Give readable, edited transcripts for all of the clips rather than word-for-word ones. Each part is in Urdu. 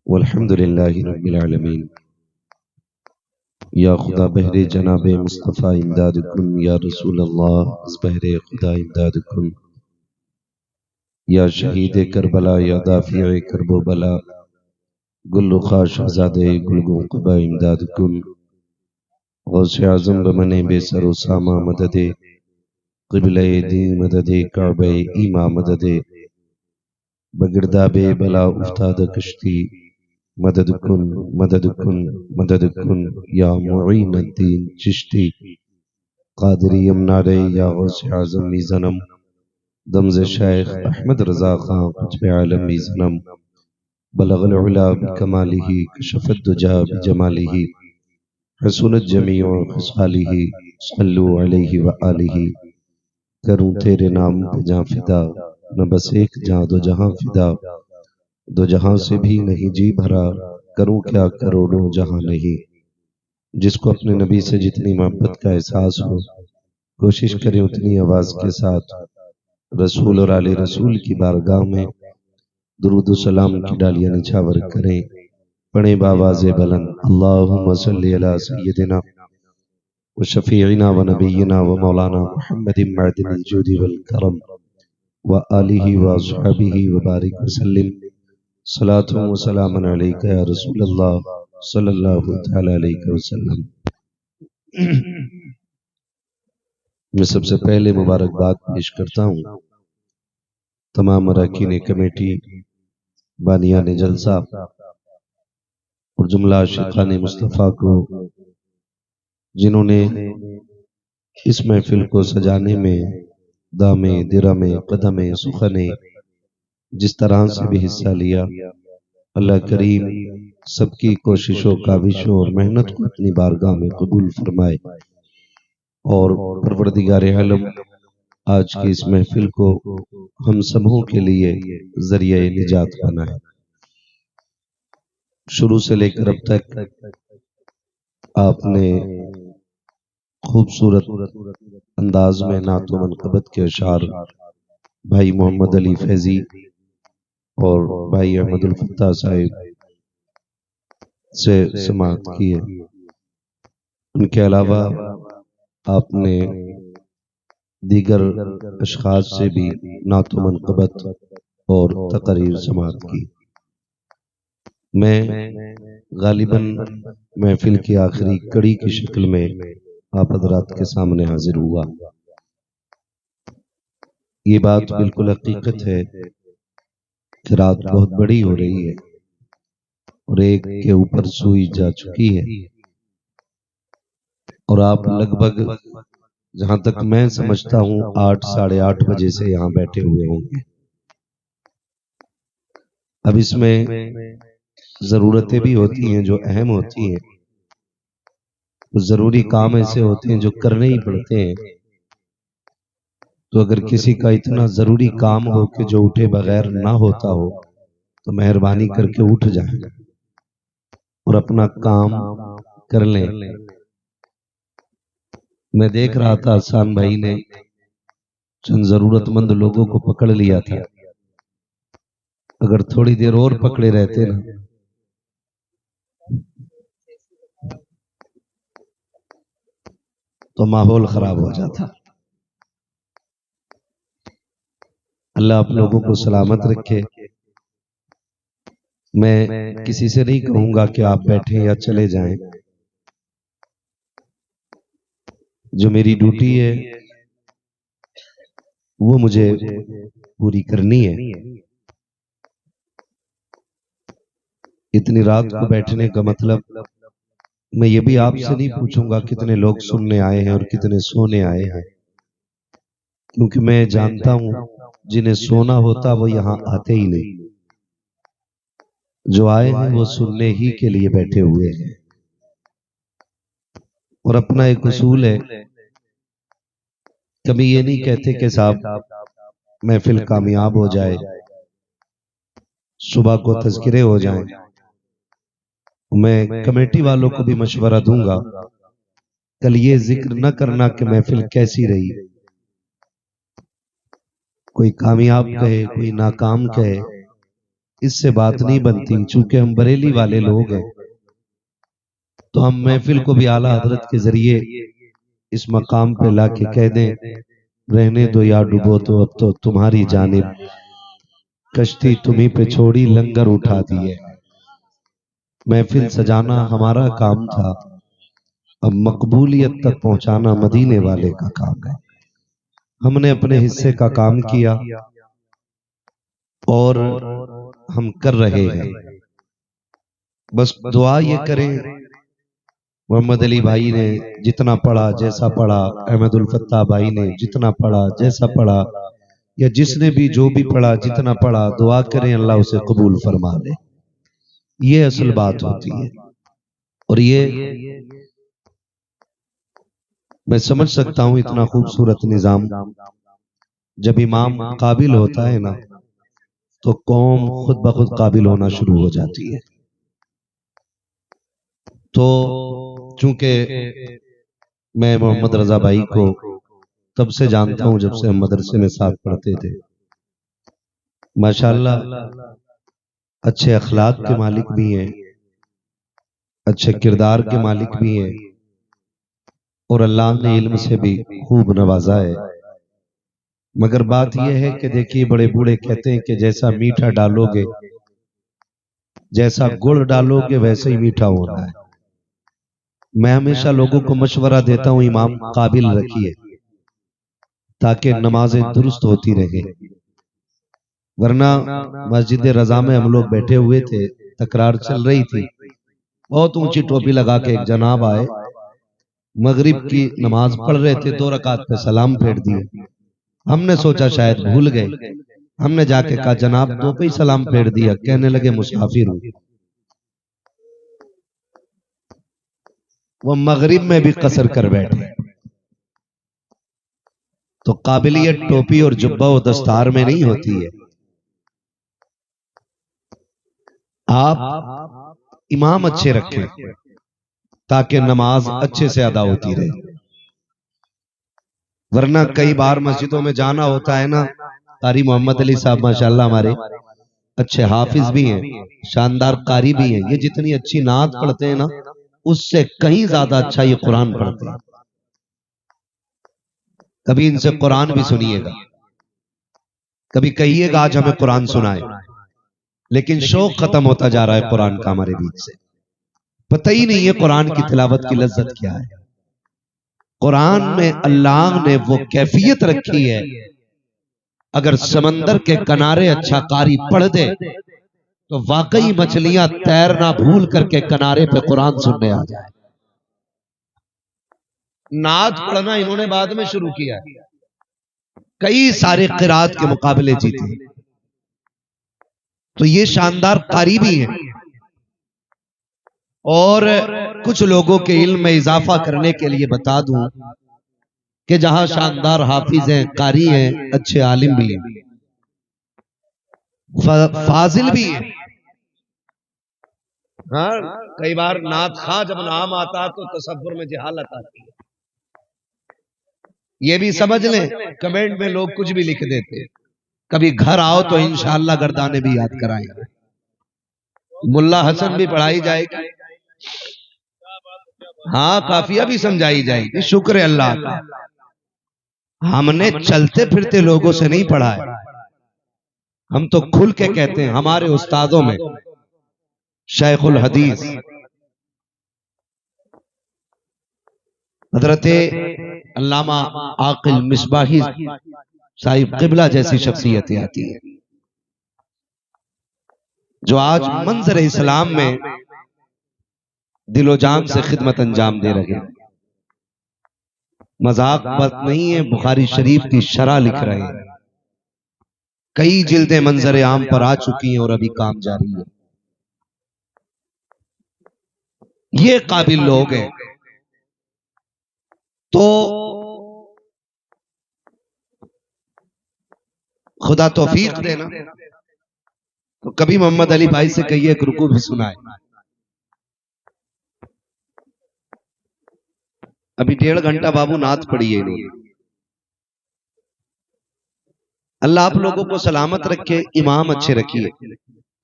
والحمد للہ رب العالمین۔ یا خدا بہر جناب مصطفیٰ امداد کن، یا رسول اللہ از بہر خدا امداد کن، یا شہید کربلا یا دافع کرب و بلا، گل رخا شہزاد گلگوں قبا امداد کن۔ غوث اعظم بمن بے سر و سامہ مدد، قبلہ دین مدد، کعبہ ایمہ مدد، بگرداب بلا افتاد کشتی مدد کن مدد کن مدد کن، یا معین الدین چشتی قادری امنارے، یا غوث اعظم میزنم دمز شیخ احمد رضا خان قطب عالم میزنم، بلغ العلا بکمالہ کشف الدجا بجمالہ، حسنت جمیع خصالہ صلو علیہ وآلہ۔ کروں تیرے نام پہ جاں فدا، نہ بس ایک جاں دو جہاں فدا، دو جہاں سے بھی نہیں جی بھرا، کروں کیا کروڑوں جہاں نہیں۔ جس کو اپنے نبی سے جتنی محبت کا احساس ہو، کوشش کریں اتنی آواز کے ساتھ رسول اور آل رسول کی بارگاہ میں درود و سلام کی ڈالیاں نچھاور کریں، پڑھیں باواز بلند اللہم صلی علی سیدنا و شفیعنا و نبینا و مولانا محمد معدن الجود والکرم و آلہ و اصحابہ و بارک وسلم، صلاۃ و سلام علیکہ یا رسول اللہ صلی اللہ تعالی علیہ وسلم۔ میں سب سے پہلے مبارکباد پیش کرتا ہوں تمام اراکین کمیٹی، بانیان جلسہ اور جملہ عاشقان مصطفیٰ کو، جنہوں نے اس محفل کو سجانے میں دامے درمے قدمے سخنے جس طرح سے بھی حصہ لیا۔ اللہ کریم سب کی کوششوں کاوشوں اور محنت کو اپنی بارگاہ میں قبول فرمائے، اور پروردگار عالم آج کی اس محفل کو ہم سبوں کے لیے ذریعہ نجات بنائے۔ شروع سے لے کر اب تک آپ نے خوبصورت انداز میں نعت و منقبت کے اشعار بھائی محمد علی فیضی اور بھائی احمد الفتاح صاحب سے سماعت کی ہے۔ ان کے علاوہ آپ نے دیگر اشخاص سے بھی نعت و منقبت اور تقریر سماعت کی۔ میں غالباً محفل کی آخری کڑی کی شکل میں آپ حضرات کے سامنے حاضر ہوا۔ یہ بات بالکل حقیقت ہے کہ رات بہت بڑی ہو رہی ہے اور ایک کے اوپر سوئی جا چکی ہے، اور آپ لگ بھگ جہاں تک میں سمجھتا ہوں 8 ساڑھے 8 بجے سے یہاں بیٹھے ہوئے ہوں گے۔ اب اس میں ضرورتیں بھی ہوتی ہیں جو اہم ہوتی ہیں، ضروری کام ایسے ہوتے ہیں جو کرنے ہی پڑتے ہیں۔ تو اگر کسی کا اتنا ضروری کام ہو کہ جو اٹھے بغیر نہ ہوتا ہو تو مہربانی کر کے اٹھ جائیں اور اپنا کام کر لیں۔ میں دیکھ رہا تھا حسان بھائی نے چند ضرورت مند لوگوں کو پکڑ لیا تھا، اگر تھوڑی دیر اور پکڑے رہتے نا تو ماحول خراب ہو جاتا۔ اللہ آپ لوگوں کو سلامت رکھے۔ میں کسی سے نہیں کہوں گا کہ آپ بیٹھیں یا چلے جائیں، جو میری ڈیوٹی ہے وہ مجھے پوری کرنی ہے۔ اتنی رات کو بیٹھنے کا مطلب میں یہ بھی آپ سے نہیں پوچھوں گا کتنے لوگ سننے آئے ہیں اور کتنے سونے آئے ہیں، کیونکہ میں جانتا ہوں جنہیں سونا ہوتا وہ یہاں آتے ہی نہیں، جو آئے ہیں وہ سننے ہی کے لیے بیٹھے ہوئے ہیں۔ اور اپنا ایک اصول ہے، کبھی یہ نہیں کہتے کہ صاحب محفل کامیاب ہو جائے، صبح کو تذکرے ہو جائیں۔ میں کمیٹی والوں کو بھی مشورہ دوں گا کل یہ ذکر نہ کرنا کہ محفل کیسی رہی، کوئی کامیاب کہے کوئی ناکام کہے، اس سے بات نہیں بنتی، چونکہ ہم بریلی والے لوگ ہیں تو ہم محفل کو بھی اعلیٰ حضرت کے ذریعے اس مقام پہ لا کے کہہ دیں رہنے دو یا ڈوبو تو اب تو تمہاری جانب، کشتی تمہیں پہ چھوڑی لنگر اٹھا دیے۔ محفل سجانا ہمارا کام تھا، اب مقبولیت تک پہنچانا مدینے والے کا کام ہے۔ ہم نے اپنے حصے کا کام کیا اور ہم کر رہے ہیں، بس دعا یہ کریں محمد علی بھائی نے جتنا پڑھا جیسا پڑھا، احمد الفتاح بھائی نے جتنا پڑھا جیسا پڑھا، یا جس نے بھی جو بھی پڑھا جتنا پڑھا، دعا کریں اللہ اسے قبول فرما لے۔ یہ اصل بات ہوتی ہے۔ اور یہ میں سمجھ سکتا ہوں اتنا خوبصورت نظام جب امام قابل ہوتا ہے نا تو قوم خود بخود قابل ہونا شروع ہو جاتی ہے۔ تو چونکہ میں محمد رضا بھائی کو تب سے جانتا ہوں جب سے ہم مدرسے میں ساتھ پڑھتے تھے، ماشاءاللہ اچھے اخلاق کے مالک بھی ہیں، اچھے کردار کے مالک بھی ہیں، اور اللہ نے علم سے بھی خوب نوازا ہے۔ مگر بات یہ ہے کہ دیکھیے بڑے بوڑھے کہتے ہیں کہ جیسا میٹھا ڈالو گے، جیسا گڑ ڈالو گے ویسے ہی میٹھا ہونا ہے۔ میں ہمیشہ لوگوں کو مشورہ دیتا ہوں امام قابل رکھیے تاکہ نمازیں درست ہوتی رہیں، ورنہ مسجد رضا میں ہم لوگ بیٹھے ہوئے تھے، تکرار چل رہی تھی، بہت اونچی ٹوپی لگا کے ایک جناب آئے، مغرب کی نماز پڑھ رہے تھے، 2 رکعت پہ سلام پھیر دیے۔ ہم نے سوچا شاید بھول گئے، ہم نے جا کے کہا جناب 2 پہ ہی سلام پھیر دیا۔ کہنے لگے مسافر ہوں۔ وہ مغرب میں بھی قصر کر بیٹھے۔ تو قابلیت ٹوپی اور جبہ و دستار میں نہیں ہوتی ہے، آپ امام اچھے رکھیں تاکہ نماز اچھے سے ادا ہوتی رہے۔ ورنہ کئی بار مسجدوں میں جانا ہوتا ہے نا، قاری محمد علی صاحب ماشاءاللہ ہمارے اچھے حافظ بھی ہیں، شاندار قاری بھی ہیں، یہ جتنی اچھی نعت پڑھتے ہیں نا اس سے کہیں زیادہ اچھا یہ قرآن پڑھتے ہیں۔ کبھی ان سے قرآن بھی سنیے گا، کبھی کہیے گا آج ہمیں قرآن سنائے، لیکن شوق ختم ہوتا جا رہا ہے قرآن کا ہمارے بیچ سے، پتہ ہی نہیں ہے قرآن کی تلاوت کی لذت کیا ہے۔ قرآن میں اللہ نے وہ کیفیت رکھی ہے، اگر سمندر کے کنارے اچھا قاری پڑھ دے تو واقعی مچھلیاں تیرنا بھول کر کے کنارے پہ قرآن سننے آ جائے۔ نعت پڑھنا انہوں نے بعد میں شروع کیا، کئی سارے قرات کے مقابلے جیتے، تو یہ شاندار قاری بھی ہیں۔ اور کچھ لوگوں کے علم میں اضافہ کرنے کے لیے بتا دوں کہ جہاں شاندار حافظ ہیں، قاری ہیں، اچھے عالم بھی ہیں، فاضل بھی ہیں۔ ہاں کئی بار نعت خواہ جب نام آتا تو تصور میں جہالت آتی ہے، یہ بھی سمجھ لیں۔ کمنٹ میں لوگ کچھ بھی لکھ دیتے، کبھی گھر آؤ تو انشاءاللہ گردانے بھی یاد کرائیں گے، ملا حسن بھی پڑھائی جائے گی، ہاں قافیہ بھی سمجھائی جائے گی۔ شکر اللہ کا ہم نے چلتے پھرتے لوگوں سے نہیں پڑھا ہے، ہم تو کھل کے کہتے ہیں۔ ہمارے استادوں میں شیخ الحدیث حضرت علامہ عاقل مصباحی صاحب قبلہ جیسی شخصیتیں آتی ہیں جو آج منظر اسلام میں دل و جان سے خدمت انجام دے رہے ہیں۔ مذاق بات نہیں ہے، بخاری شریف کی شرح لکھ رہے ہیں، کئی جلدیں منظر عام پر آ چکی ہیں اور ابھی کام جاری ہے۔ یہ قابل لوگ ہیں، تو خدا توفیق دینا۔ تو کبھی محمد علی بھائی سے کہیے ایک رکوع بھی سنائے۔ ابھی 1.5 گھنٹہ بابو نعت پڑھیے انہوں نے۔ اللہ آپ لوگوں کو سلامت رکھے، امام اچھے رکھیے،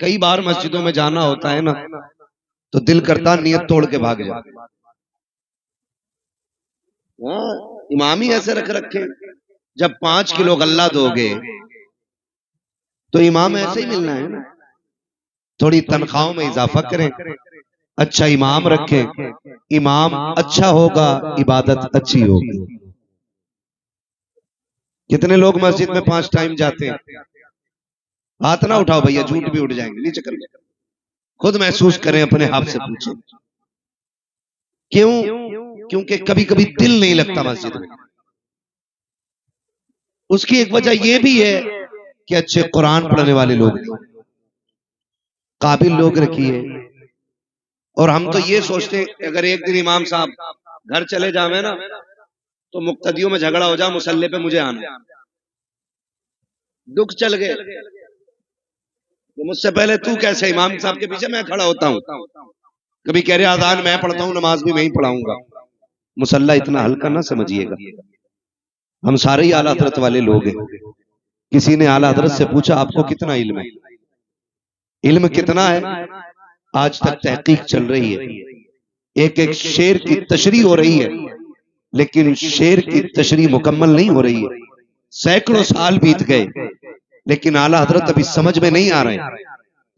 کئی بار مسجدوں میں جانا ہوتا ہے نا تو دل کرتا نیت توڑ کے بھاگ جائے. امام ہی ایسے رکھ رکھے. جب 5 کلو غلہ دو گے تو امام ایسے ہی ملنا ہے نا. تھوڑی تنخواہوں میں اضافہ کریں, اچھا امام رکھیں. امام اچھا ہوگا, عبادت اچھی ہوگی. کتنے لوگ مسجد میں 5 ٹائم جاتے ہیں؟ ہاتھ نہ اٹھاؤ بھیا, جھوٹ بھی اٹھ جائیں گے. نیچے کر خود محسوس کریں, اپنے آپ سے پوچھیں کیوں؟ کیونکہ کبھی کبھی دل نہیں لگتا مسجد میں. اس کی ایک وجہ یہ بھی ہے کہ اچھے قرآن پڑھنے والے لوگ نہیں, قابل لوگ رکھیے. اور ہم تو یہ سوچتے ہیں کہ اگر ایک دن امام صاحب گھر چلے جاویں نا تو مقتدیوں میں جھگڑا ہو جا, مصلی پہ مجھے آنا. دکھ چل گئے تو مجھ سے پہلے تو کیسے امام صاحب کے پیچھے میں کھڑا ہوتا ہوں. کبھی کہہ رہے آذان میں پڑھتا ہوں, نماز بھی میں ہی پڑھاؤں گا. مصلی اتنا ہلکا نہ سمجھیے گا. ہم سارے ہی اعلیٰ حضرت والے لوگ ہیں. کسی نے اعلیٰ حضرت سے پوچھا آپ کو کتنا علم ہے؟ علم کتنا ہے؟ آج تک تحقیق چل رہی ہے. ایک ایک شعر کی تشریح ہو رہی ہے, لیکن شعر کی تشریح مکمل نہیں ہو رہی ہے. سینکڑوں سال بیت گئے لیکن اعلیٰ حضرت ابھی سمجھ میں نہیں آ رہے ہیں.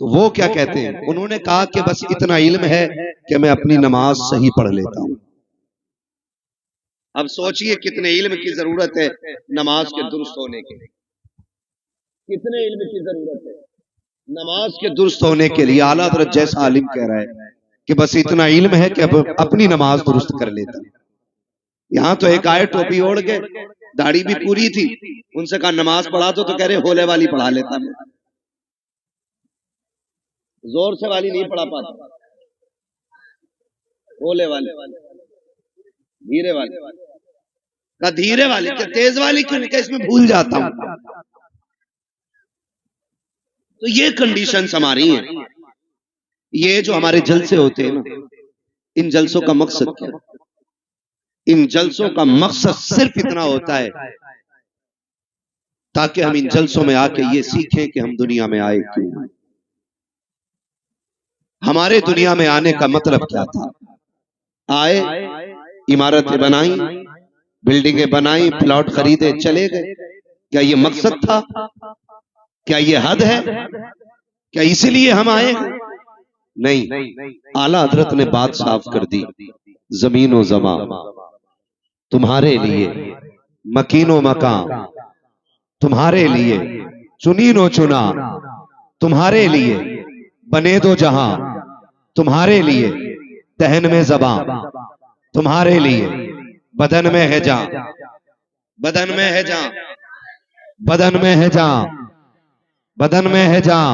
تو وہ کیا کہتے ہیں؟ انہوں نے کہا کہ بس اتنا علم ہے کہ میں اپنی نماز صحیح پڑھ لیتا ہوں. اب سوچئے کتنے علم کی ضرورت ہے نماز کے درست ہونے کے لیے. کتنے علم کی ضرورت ہے نماز کے درست ہونے کے لیے. اعلیٰ حضرت جیسا عالم کہہ رہا ہے کہ بس اتنا علم ہے کہ اب اپنی نماز درست کر لیتا ہوں. یہاں تو ایک آئے ٹوپی اوڑھ کے, داڑھی بھی پوری تھی, ان سے کہا نماز پڑھا تو کہہ رہے ہولے والی پڑھا لیتا میں. زور سے والی نہیں پڑھا پاتا, ہولے والے, دھیرے والے. کہا دھیرے والی کیا تیز والی کیوں نہیں, کہ اس میں بھول جاتا ہوں. تو یہ کنڈیشنز ہماری ہیں. یہ جو ہمارے جلسے ہوتے ہیں نا, ان جلسوں کا مقصد کیا؟ ان جلسوں کا مقصد صرف اتنا ہوتا ہے تاکہ ہم ان جلسوں میں آ کے یہ سیکھیں کہ ہم دنیا میں آئے کیوں, ہمارے دنیا میں آنے کا مطلب کیا تھا. آئے, عمارتیں بنائیں, بلڈنگیں بنائیں, پلاٹ خریدے, چلے گئے. کیا یہ مقصد تھا؟ کیا یہ حد ہے؟ کیا اسی لیے ہم آئے؟ نہیں. اعلیٰ حضرت نے بات صاف کر دی, زمین و زمان تمہارے لیے, مکین و مکان تمہارے لیے, چنین و چنا تمہارے لیے, بنے دو جہاں تمہارے لیے, دہن میں زباں تمہارے لیے, بدن میں ہے جاں, بدن میں ہے جاں, بدن میں ہے جاں, بدن میں ہے جاں.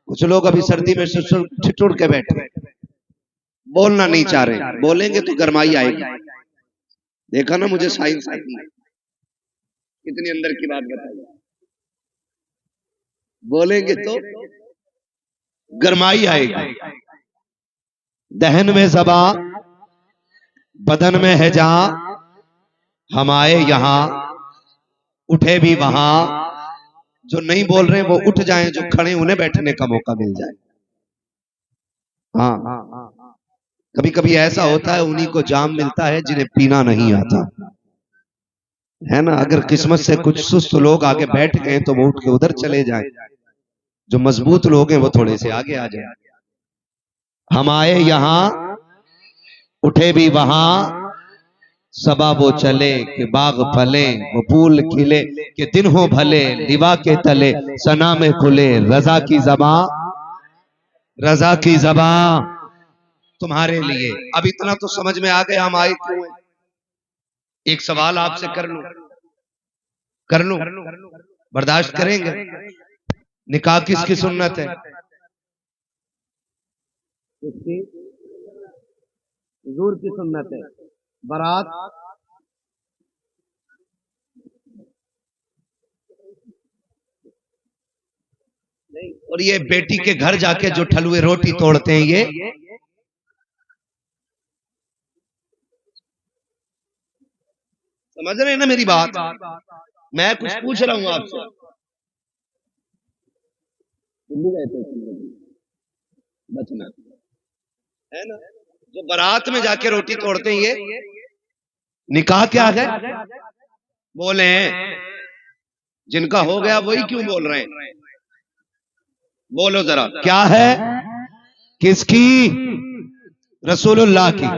کچھ لوگ ابھی سردی میں ٹھٹر کے بیٹھے, بولنا نہیں چاہ رہے. بولیں گے تو گرمائی آئے گی. دیکھا نا مجھے سائنس آتی ہے, کتنی اندر کی بات بتائی. بولیں گے تو گرمائی آئے گی. دہن میں زباں, بدن میں ہے جہاں, ہم آئے یہاں, اٹھے بھی وہاں. جو نہیں بول رہے وہ اٹھ جائیں, جو کھڑے انہیں بیٹھنے کا موقع مل جائے. ہاں, کبھی کبھی ایسا ہوتا ہے انہی کو جام ملتا ہے جنہیں پینا نہیں آتا ہے نا. اگر قسمت سے کچھ سست لوگ آگے بیٹھ گئے تو وہ اٹھ کے ادھر چلے جائیں, جو مضبوط لوگ ہیں وہ تھوڑے سے آگے آ جائیں. ہم آئے یہاں, اٹھے بھی وہاں, صبا وہ چلے کہ باغ پھلے, وہ پھول کھلے کہ دن ہو بھلے, لیوا کے تلے ثنا میں کھلے, رضا کی زباں, رضا کی زباں تمہارے لیے. اب اتنا تو سمجھ میں آ گیا ہم آئے کیوں ہیں. ایک سوال آپ سے کر لوں, برداشت کریں گے؟ نکاح کس کی سنت ہے؟ حضور کی سنت ہے. برات اور یہ بیٹی کے گھر جا کے جو ٹھلوے روٹی توڑتے ہیں, یہ سمجھ رہے ہیں نا میری بات؟ میں کچھ پوچھ رہا ہوں آپ سے. بچنا ہے نا. جو بارات میں جا کے روٹی توڑتے ہیں یہ نکاح کیا ہے بولے ہیں. جن کا ہو گیا وہی کیوں بول رہے ہیں؟ بولو ذرا کیا ہے؟ کس کی؟ رسول اللہ کی.